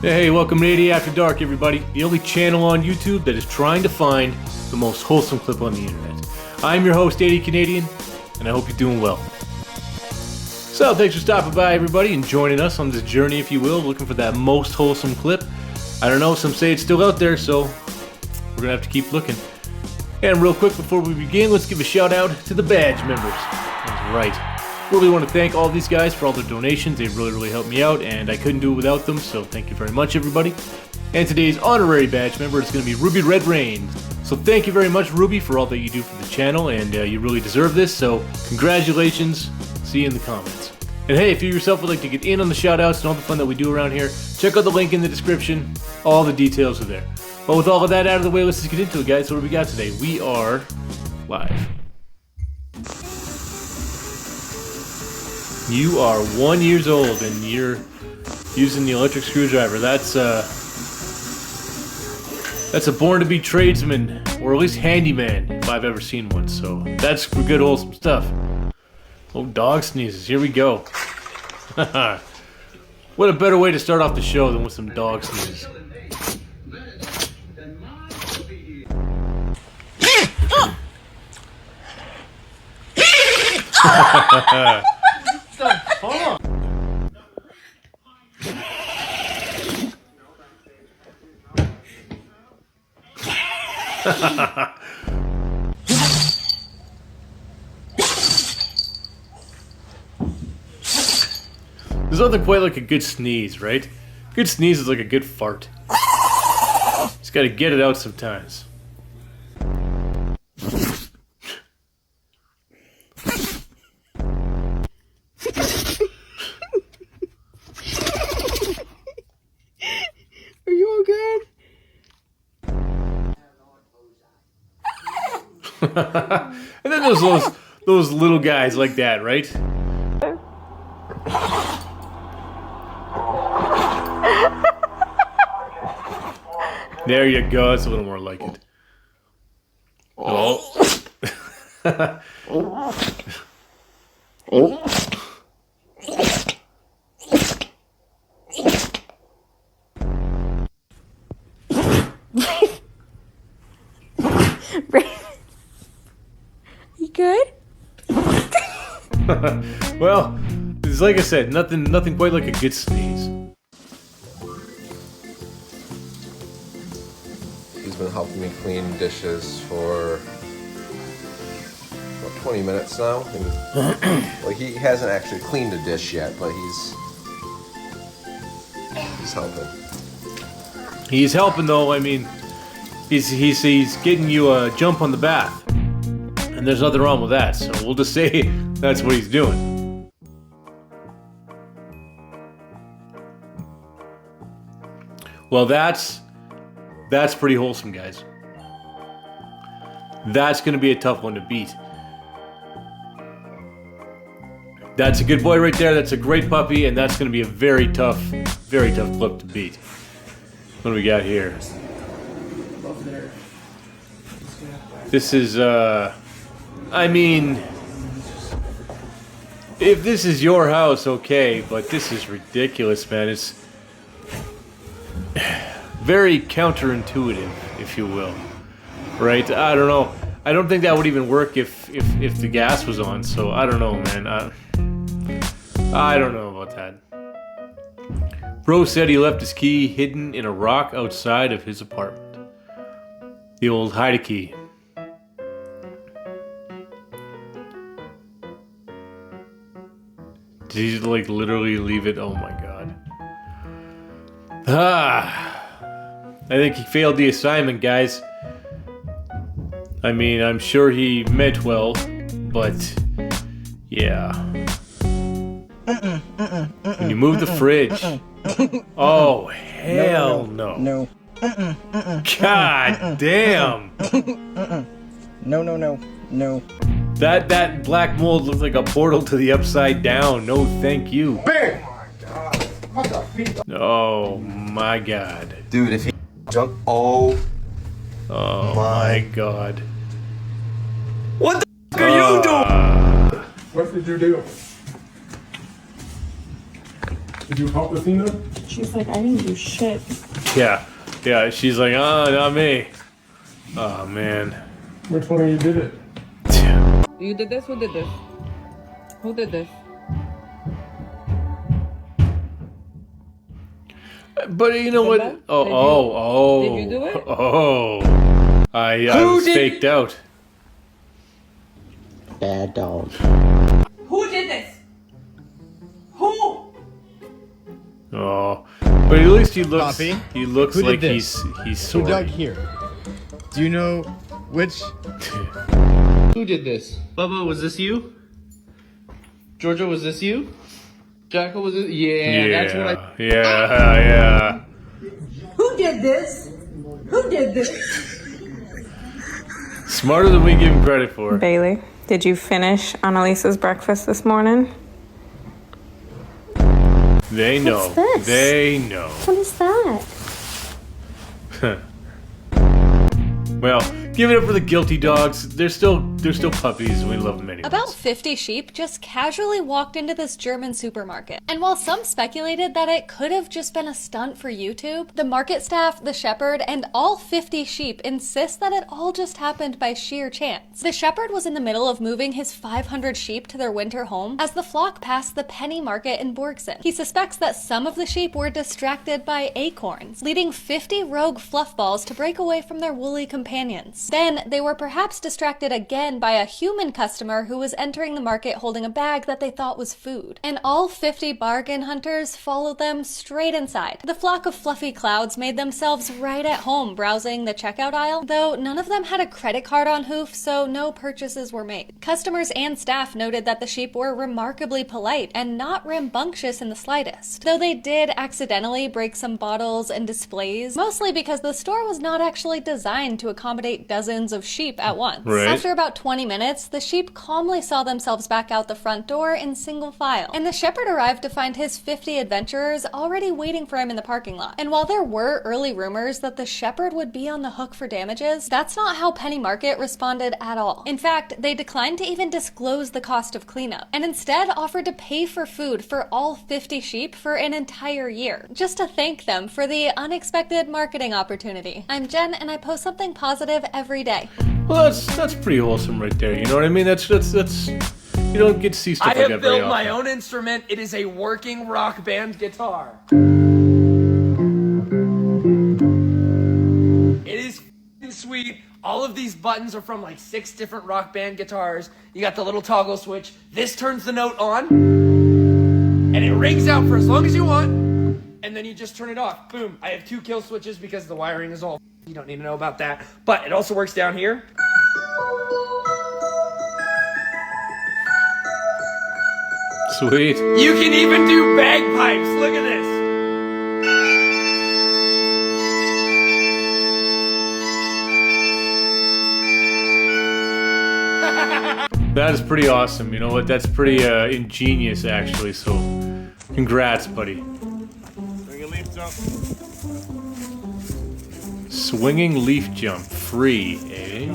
Hey, welcome to 80 After Dark, everybody. The only channel on YouTube that is trying to find the most wholesome clip on the internet. I'm your host, 80 Canadian, and I hope you're doing well. So, thanks for stopping by, everybody, and joining us on this journey, if you will, looking for that most wholesome clip. I don't know, some say it's still out there, so we're gonna have to keep looking. And real quick, before we begin, let's give a shout out to the badge members. That's right. Really want to thank all these guys for all their donations. They really helped me out, and I couldn't do it without them, so thank you very much, everybody. And today's honorary badge member is going to be Ruby Red Rain. So thank you very much, Ruby, for all that you do for the channel, and you really deserve this, so congratulations. See you in the comments. And hey, if you yourself would like to get in on the shoutouts and all the fun that we do around here, check out the link in the description. All the details are there. But with all of that out of the way, let's just get into it, guys. So what do we got today? We are live. You are 1 year old and you're using the electric screwdriver. That's a born-to-be tradesman, or at least handyman, if I've ever seen one. So that's good wholesome stuff. Oh, dog sneezes. Here we go. What a better way to start off the show than with some dog sneezes. There's nothing quite like a good sneeze, right? Good sneeze is like a good fart. Just gotta get it out sometimes. Are you okay? And then there's those little guys like that, right? There you go. That's a little more like it. Oh. You good? Well, it's like I said, nothing quite like a good sneeze. He's been helping me clean dishes for about 20 minutes now. And, like, he hasn't actually cleaned a dish yet, but he's helping. He's helping though. I mean, he's getting you a jump on the bath, and there's nothing wrong with that. So we'll just say that's what he's doing. Well, that's pretty wholesome, guys. That's going to be a tough one to beat. That's a good boy right there. That's a great puppy, and that's going to be a very tough clip to beat. What do we got here? This is, I mean, if this is your house, okay, but this is ridiculous, man. It's very counterintuitive, if you will. Right? I don't know. I don't think that would even work if the gas was on, so I don't know, man. I don't know about that. Bro said he left his key hidden in a rock outside of his apartment. The old hide-a-key. Did he, like, literally leave it? Oh my god. I think he failed the assignment, guys. I mean, I'm sure he meant well, but yeah. When you move the fridge. Oh, hell no. No. God damn. No. That black mold looks like a portal to the upside down. No, thank you. Bang! Oh my god. Dude, if he junk. Oh my god. What the f are you doing? What did you do? Did you help Athena? She's like, I didn't do shit. Yeah. Yeah, she's like, oh, not me. Oh, man. Which one of you did it? You did this? Who did this? Who did this? But you know what? Did you do it? I was faked out. Bad dog. Who did this? Who? Oh, but at least he looks. Poppy, He looks who did like this? he's Who sorry. dug here? Do you know which? Who did this? Bubba, was this you? Georgia, was this you? Jackal, was it? Yeah, that's what I... Yeah. Who did this? Who did this? Smarter than we give him credit for. Bailey, did you finish Annalisa's breakfast this morning? They know. What's this? They know. What is that? Well, give it up for the guilty dogs. They're still puppies, and we love them anyway. About 50 sheep just casually walked into this German supermarket. And while some speculated that it could have just been a stunt for YouTube, the market staff, the shepherd, and all 50 sheep insist that it all just happened by sheer chance. The shepherd was in the middle of moving his 500 sheep to their winter home as the flock passed the penny market in Borgsen. He suspects that some of the sheep were distracted by acorns, leading 50 rogue fluffballs to break away from their woolly companions. Then they were perhaps distracted again by a human customer who was entering the market holding a bag that they thought was food. And all 50 bargain hunters followed them straight inside. The flock of fluffy clouds made themselves right at home browsing the checkout aisle, though none of them had a credit card on hoof, so no purchases were made. Customers and staff noted that the sheep were remarkably polite and not rambunctious in the slightest, though they did accidentally break some bottles and displays, mostly because the store was not actually designed to accommodate dozens of sheep at once. Right. After about 20 minutes, the sheep calmly saw themselves back out the front door in single file, and the shepherd arrived to find his 50 adventurers already waiting for him in the parking lot. And while there were early rumors that the shepherd would be on the hook for damages, that's not how Penny Market responded at all. In fact, they declined to even disclose the cost of cleanup, and instead offered to pay for food for all 50 sheep for an entire year, just to thank them for the unexpected marketing opportunity. I'm Jen, and I post something positive every day. Well, that's pretty wholesome right there. You know what I mean? That's you don't get to see stuff like that very often. I have built my own instrument. It is a working rock band guitar. It is sweet. All of these buttons are from like 6 different rock band guitars. You got the little toggle switch. This turns the note on, and it rings out for as long as you want, and then you just turn it off. Boom. I have 2 kill switches because the wiring is all. You don't need to know about that. But it also works down here. Sweet. You can even do bagpipes. Look at this. That is pretty awesome. You know what? That's pretty ingenious, actually. So, congrats, buddy. Swinging leaf jump, free, eh?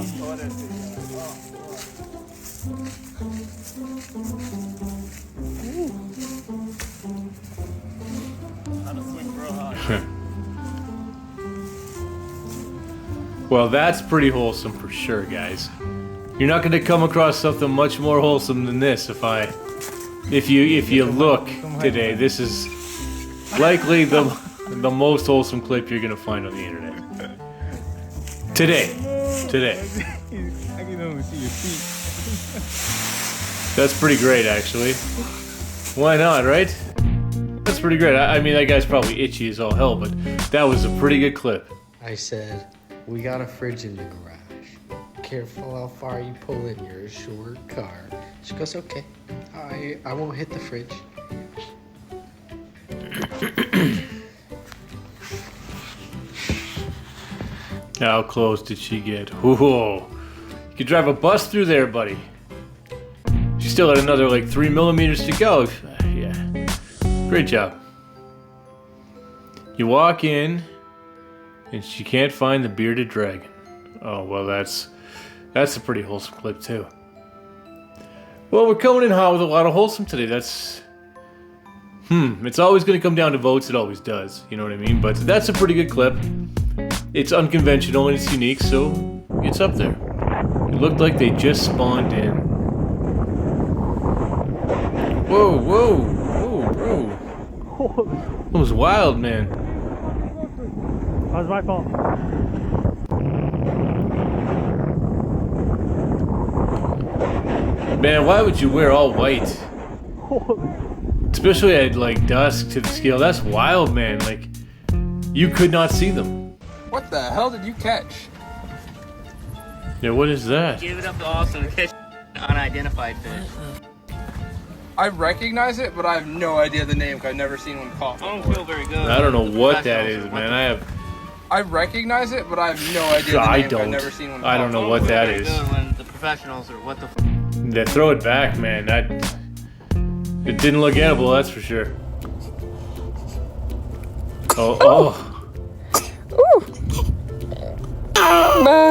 Well, that's pretty wholesome for sure, guys. You're not going to come across something much more wholesome than this if you look today. This is likely the most wholesome clip you're going to find on the internet. Today. I can only see your feet. That's pretty great, actually. Why not, right? That's pretty great. I mean, that guy's probably itchy as all hell, but that was a pretty good clip. I said, we got a fridge in the garage. Careful how far you pull in your short car. She goes, okay. I won't hit the fridge. How close did she get? Whoa. You could drive a bus through there, buddy. She still had another like 3 millimeters to go. Yeah. Great job. You walk in, and she can't find the bearded dragon. Oh, well, that's a pretty wholesome clip, too. Well, we're coming in hot with a lot of wholesome today. It's always going to come down to votes. It always does. You know what I mean? But that's a pretty good clip. It's unconventional and it's unique, so it's up there. It looked like they just spawned in. Whoa, whoa, whoa, bro. That was wild, man. That was my fault. Man, why would you wear all white? Especially at like dusk to the scale. That's wild, man. Like, you could not see them. What the hell did you catch? Yeah, what is that? Give it up to Austin to catch unidentified fish. I recognize it, but I have no idea the name because I've never seen one caught before. I don't feel very good. I don't know what that is, man. I recognize it, but I have no idea the name. I don't. I've never seen one. I don't know what that is. When the professionals are what the. Yeah, throw it back, man. It didn't look edible, that's for sure. Oh, oh. Oh. Oh.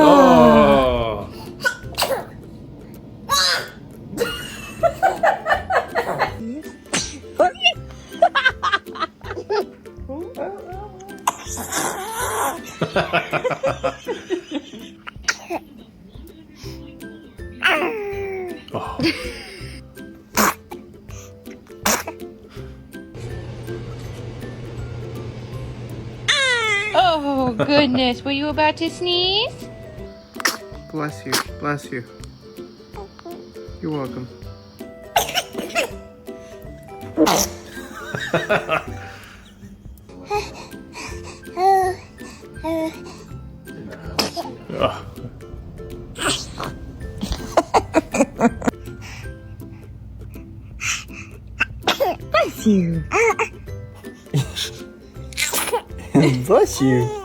Oh, goodness. Were you about to sneeze? Bless you. Bless you. You're welcome. Bless you. Bless you.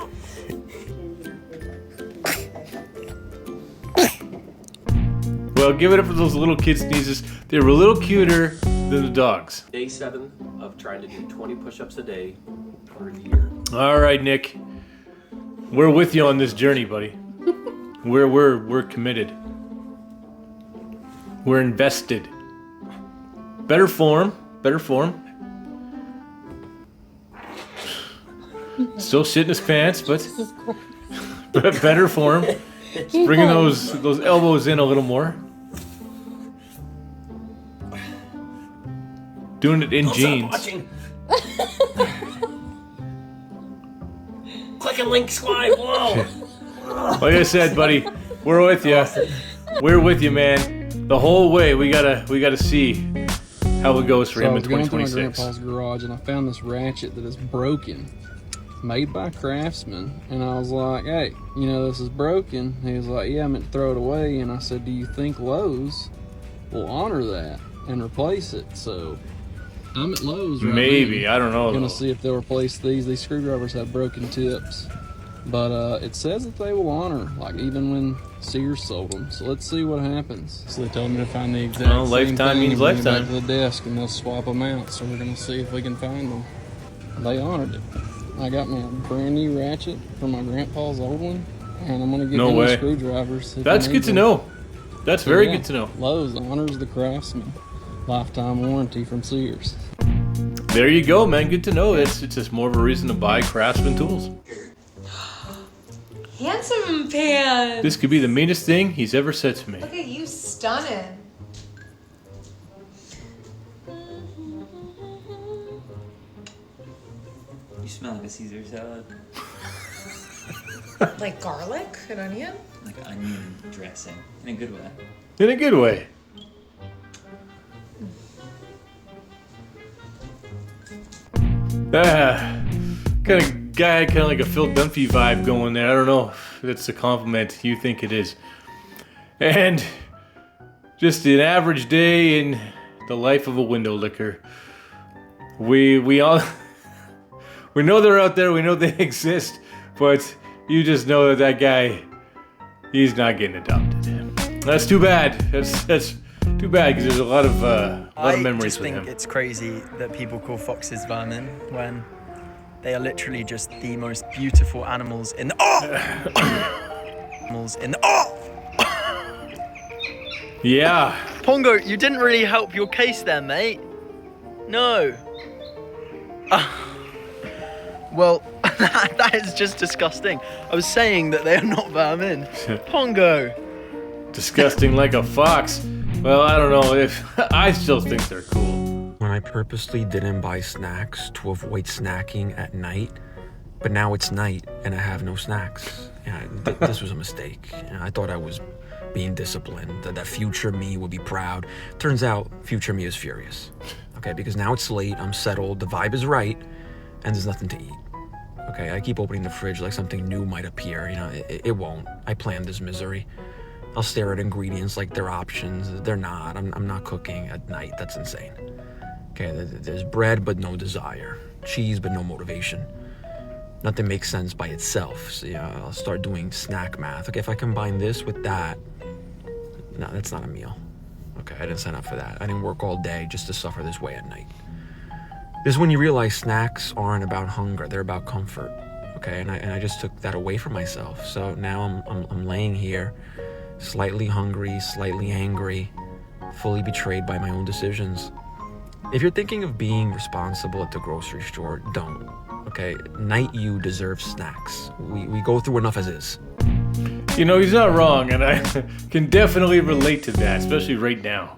Well, give it up for those little kid sneezes. They were a little cuter than the dogs. Day 7 of trying to do 20 push-ups a day for a year. All right, Nick. We're with you on this journey, buddy. We're committed. We're invested. Better form. Better form. Still shitting his pants, but better form. Just bringing those elbows in a little more. Doing it in jeans. Click and link squad, whoa! Like I said, buddy, we're with you. We're with you, man. The whole way. We gotta see how it goes for him in 2026. I was going to my grandpa's garage and I found this ratchet that is broken, made by Craftsman, and I was like, hey, you know, this is broken. He was like, yeah, I meant to throw it away. And I said, do you think Lowe's will honor that and replace it? So I'm at Lowe's right Maybe, now. I don't know. I'm gonna see if they'll replace these. These screwdrivers have broken tips, but it says that they will honor, like even when Sears sold them. So let's see what happens. So they told me to find the exact same lifetime thing means and bring it lifetime. back to the desk, and they'll swap them out. So we're gonna see if we can find them. They honored it. I got me a brand new ratchet from my grandpa's old one, and I'm gonna get No him way. the screwdrivers. if That's I good need to them. know. That's So, very yeah, good to know. Lowe's honors the Craftsman lifetime warranty from Sears. There you go, man. Good to know. It's just more of a reason to buy Craftsman tools. Handsome pants. This could be the meanest thing he's ever said to me. Look at you, stunning. You smell like a Caesar salad. Like garlic and onion? Like onion dressing. In a good way. In a good way. Kind of guy, kind of like a Phil Dunphy vibe going there. I don't know if that's a compliment you think it is. And just an average day in the life of a window licker. We all we know they're out there. We know they exist, but you just know that guy, he's not getting adopted. That's too bad. That's too bad because there's a lot of memories with him. I just think it's crazy that people call foxes vermin when they are literally just the most beautiful animals in the animals in the Yeah. Pongo, you didn't really help your case there, mate. No. Well, that is just disgusting. I was saying that they are not vermin. Pongo. Disgusting like a fox. Well, I don't know if I still think they're cool. When I purposely didn't buy snacks to avoid snacking at night, but now it's night and I have no snacks. Yeah, this was a mistake. I thought I was being disciplined, that future me would be proud. Turns out, future me is furious. Okay, because now it's late, I'm settled, the vibe is right, and there's nothing to eat. Okay, I keep opening the fridge like something new might appear. You know, it won't. I planned this misery. I'll stare at ingredients like they're options. They're not. I'm not cooking at night. That's insane. Okay, there's bread but no desire. Cheese but no motivation. Nothing makes sense by itself. So yeah, I'll start doing snack math. Okay, if I combine this with that, no, that's not a meal. Okay, I didn't sign up for that. I didn't work all day just to suffer this way at night. This is when you realize snacks aren't about hunger, they're about comfort. Okay, and I just took that away from myself. So now I'm laying here, slightly hungry, slightly angry, fully betrayed by my own decisions. If you're thinking of being responsible at the grocery store, don't. Okay, night you deserve snacks. We go through enough as is. You know, he's not wrong, and I can definitely relate to that, especially right now.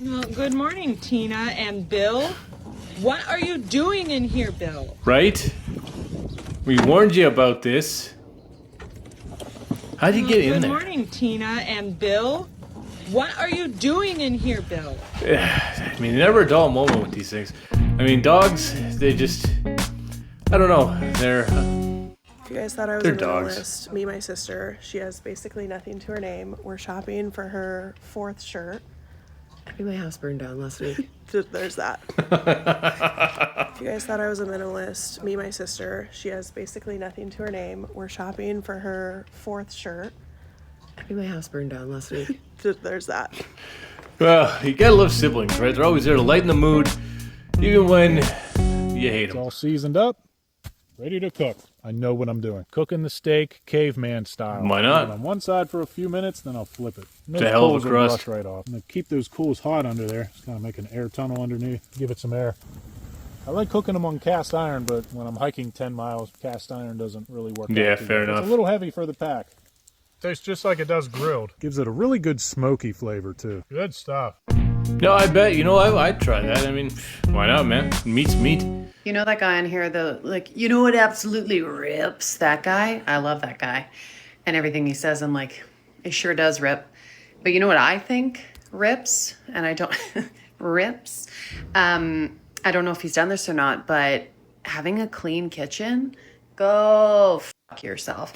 Well, good morning, Tina and Bill. What are you doing in here, Bill? Right? We warned you about this. How'd you get in there? Good morning, Tina and Bill. What are you doing in here, Bill? I mean, never a dull moment with these things. I mean, dogs, they just, I don't know, they're... If you guys thought I was they're a dogs. minimalist, me, my sister, she has basically nothing to her name. We're shopping for her 4th shirt. I think my house burned down last week. There's that. If you guys thought I was a minimalist, me, my sister, she has basically nothing to her name. We're shopping for her 4th shirt. I think my house burned down last week. There's that. Well, you gotta love siblings, right? They're always there to lighten the mood, even when you hate It's them. all seasoned up, ready to cook. I know what I'm doing. Cooking the steak caveman style. Why not? Leave it on one side for a few minutes, then I'll flip it. It's a hell of a coals will crust. brush right off. I'm gonna keep those coals hot under there. Just kind of make an air tunnel underneath. Give it some air. I like cooking them on cast iron, but when I'm hiking 10 miles, cast iron doesn't really work out. Yeah, too fair good. enough. It's a little heavy for the pack. Tastes just like it does grilled. Gives it a really good smoky flavor, too. Good stuff. No, I bet, you know, I'd try that. I mean, why not, man? Meat's meat. You know that guy in here, you know what absolutely rips? That guy? I love that guy. And everything he says, I'm like, it sure does rip. But you know what I think rips? And I don't, rips? I don't know if he's done this or not, but having a clean kitchen, go fuck yourself.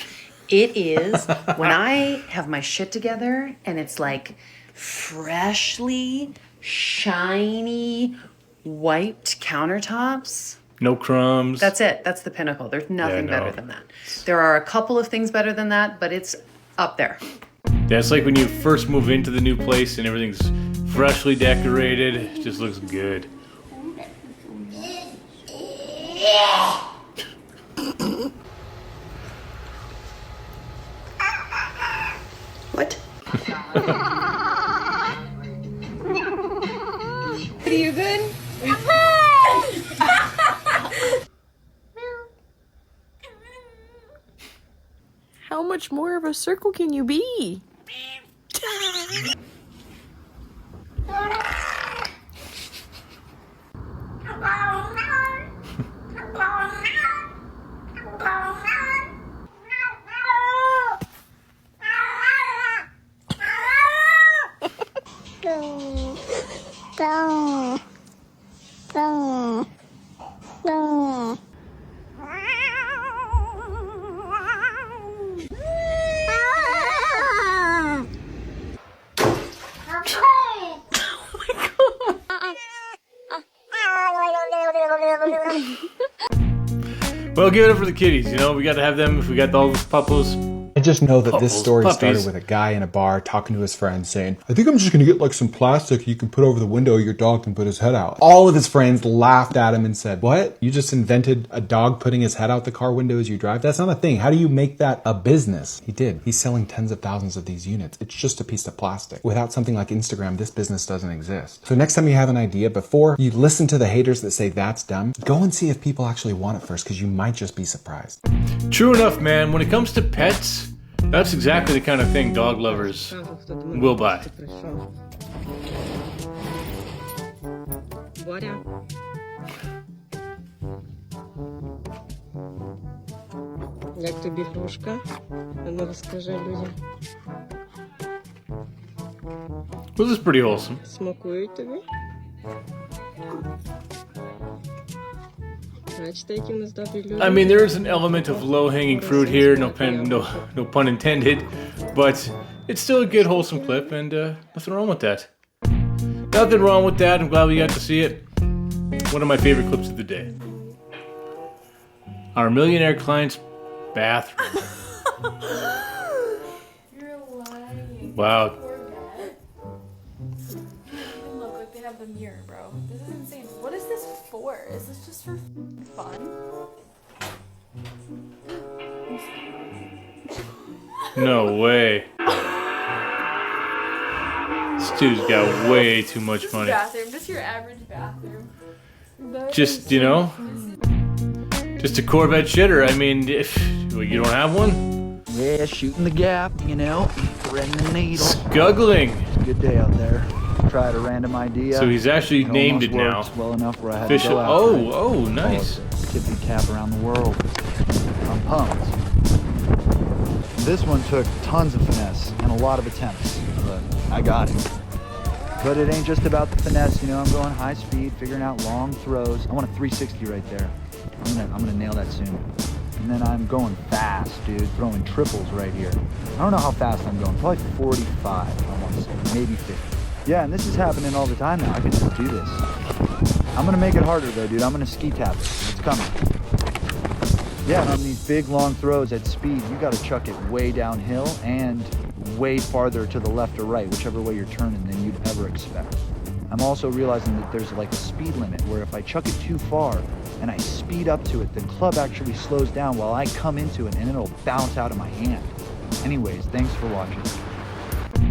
It is when I have my shit together and it's like freshly, shiny, wiped countertops. No crumbs. That's it. That's the pinnacle. There's nothing Yeah, no. better than that. There are a couple of things better than that, but it's up there. Yeah, it's like when you first move into the new place and everything's freshly decorated. It just looks good. What? Are you good? How much more of a circle can you be? Well, give it up for the kitties, you know? We gotta have them if we got all those puppos. just know that this Pupples, story puppies. started with a guy in a bar talking to his friend saying, I think I'm just gonna get like some plastic you can put over the window your dog can put his head out. All of his friends laughed at him and said, what? You just invented a dog putting his head out the car window as you drive? That's not a thing. How do you make that a business? He did. He's selling tens of thousands of these units. It's just a piece of plastic. Without something like Instagram, this business doesn't exist. So next time you have an idea, before you listen to the haters that say that's dumb, go and see if people actually want it first, because you might just be surprised. True enough, man. When it comes to pets, that's exactly the kind of thing dog lovers will buy. Боря. Як тобі грушка? Ну розкажи людям. This is pretty wholesome. Смакують тобі? Бачите, які в нас добрі люди? I mean, there is an element of low-hanging fruit here, no pun intended, but it's still a good, wholesome clip, and nothing wrong with that. Nothing wrong with that. I'm glad we got to see it. One of my favorite clips of the day. Our millionaire client's bathroom. You're lying. Wow. Poor guy. Look, like they have the mirror, bro. This is insane. What is this for? Is this just for fun? No way. This dude's got way too much money. Bathroom, just your average bathroom. Just, you know, just a Corvette shitter. I mean, if you don't have one? Yeah, shooting the gap, you know, threading the needle. Scuggling. Good day out there. Tried a random idea. So he's actually named it now. Well enough where I had Official. to go out Oh, nice. Tip the cap around the world. I'm pumped. This one took tons of finesse and a lot of attempts, but I got it. But it ain't just about the finesse, you know. I'm going high speed, figuring out long throws. I want a 360 right there. I'm gonna nail that soon. And then I'm going fast, dude, throwing triples right here. I don't know how fast I'm going, probably 45, I want to say, maybe 50. Yeah, and this is happening all the time now. I can just do this. I'm gonna make it harder though, dude. I'm gonna ski tap it. It's coming. Yeah, and on these big long throws at speed, you gotta chuck it way downhill and way farther to the left or right, whichever way you're turning than you'd ever expect. I'm also realizing that there's like a speed limit where if I chuck it too far and I speed up to it, the club actually slows down while I come into it and it'll bounce out of my hand. Anyways, thanks for watching.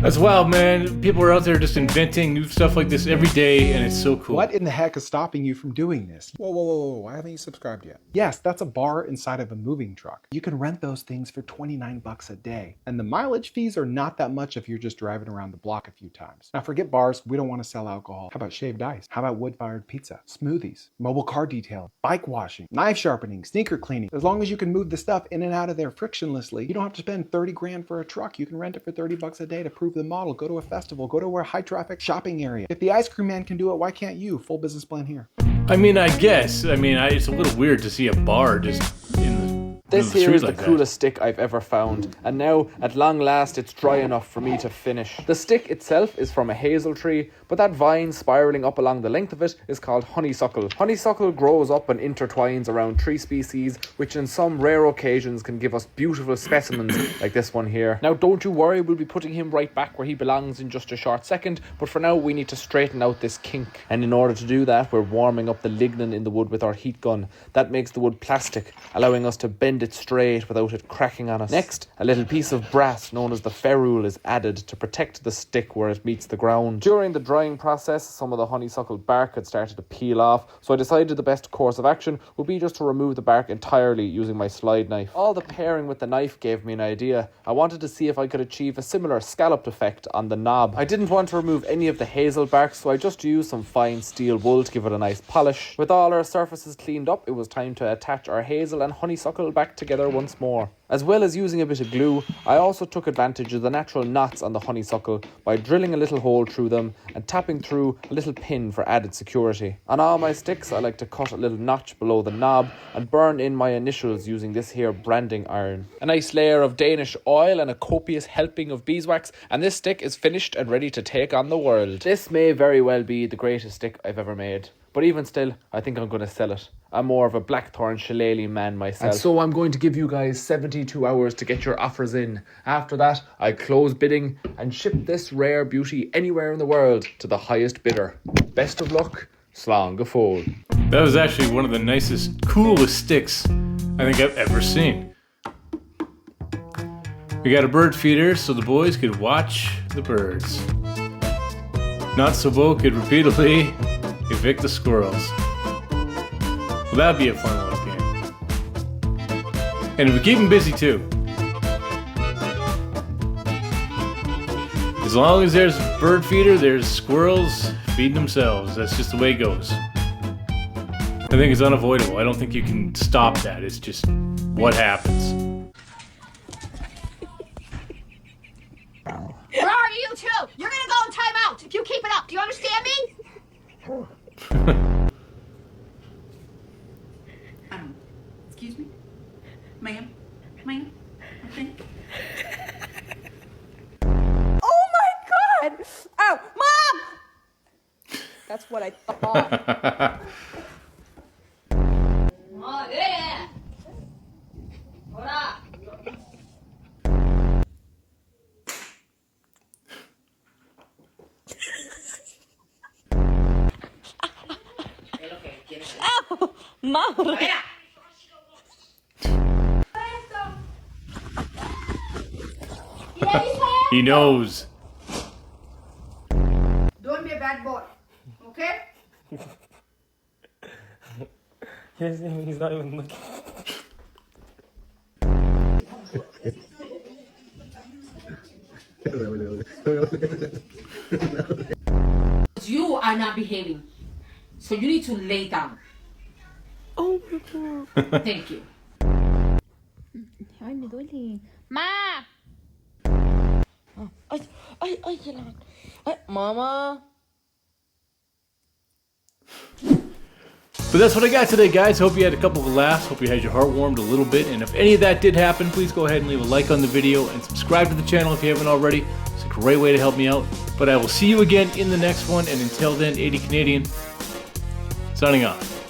That's wild, man. People are out there just inventing new stuff like this every day, and it's so cool. What in the heck is stopping you from doing this? Whoa, why haven't you subscribed yet? Yes, that's a bar inside of a moving truck. You can rent those things for 29 bucks a day. And the mileage fees are not that much if you're just driving around the block a few times. Now forget bars, we don't want to sell alcohol. How about shaved ice? How about wood-fired pizza? Smoothies? Mobile car detailing? Bike washing? Knife sharpening? Sneaker cleaning? As long as you can move the stuff in and out of there frictionlessly, you don't have to spend 30 grand for a truck. You can rent it for 30 bucks a day to prove the model. Go to a festival. Go to a high traffic shopping area. If the ice cream man can do it, why can't you? Full business plan here. I mean, I guess. I mean, it's a little weird to see a bar just in the This here is the coolest stick I've ever found, and now, at long last, it's dry enough for me to finish. The stick itself is from a hazel tree, but that vine spiralling up along the length of it is called honeysuckle. Honeysuckle grows up and intertwines around tree species, which in some rare occasions can give us beautiful specimens like this one here. Now, don't you worry, we'll be putting him right back where he belongs in just a short second, but for now, we need to straighten out this kink. And in order to do that, we're warming up the lignin in the wood with our heat gun. That makes the wood plastic, allowing us to bend it straight without it cracking on us. Next, a little piece of brass known as the ferrule is added to protect the stick where it meets the ground. During the drying process, some of the honeysuckle bark had started to peel off, so I decided the best course of action would be just to remove the bark entirely using my slide knife. All the pairing with the knife gave me an idea. I wanted to see if I could achieve a similar scalloped effect on the knob. I didn't want to remove any of the hazel bark, so I just used some fine steel wool to give it a nice polish. With all our surfaces cleaned up, it was time to attach our hazel and honeysuckle back together once more. As well as using a bit of glue, I also took advantage of the natural knots on the honeysuckle by drilling a little hole through them and tapping through a little pin for added security. On all my sticks, I like to cut a little notch below the knob and burn in my initials using this here branding iron. A nice layer of Danish oil and a copious helping of beeswax, and this stick is finished and ready to take on the world. This may very well be the greatest stick I've ever made. but even still, I think I'm going to sell it. I'm more of a blackthorn shillelagh man myself. And so I'm going to give you guys 72 hours to get your offers in. After that, I close bidding and ship this rare beauty anywhere in the world to the highest bidder. Best of luck, Slán go fóill. That was actually one of the nicest, coolest sticks I think I've ever seen. We got a bird feeder so the boys could watch the birds. Not so Bo could repeatedly evict the squirrels. Well, that'd be a fun little game. And it would keep them busy too. As long as there's a bird feeder, there's squirrels feeding themselves. That's just the way it goes. I think it's unavoidable. I don't think you can stop that. It's just what happens. Where are you two? You're gonna go in timeout if you keep it up. Do you understand me? Excuse me? Ma'am? Ma'am? I think. Oh my god! Oh, Mom! That's what I thought. Oh, yeah. Hold up. Oh, Mom! He knows. Don't be a bad boy, okay? He's not even looking. You are not behaving, so you need to lay down. Oh my god. Thank you. Ay, me duele. Ma! Ay, ay, ay, kailangan. Ay, Mama. But that's what I got today, guys. Hope you had a couple of laughs. Hope you had your heart warmed a little bit. And if any of that did happen, please go ahead and leave a like on the video and subscribe to the channel if you haven't already. It's a great way to help me out. But I will see you again in the next one. And until then, 80 Canadian, signing off.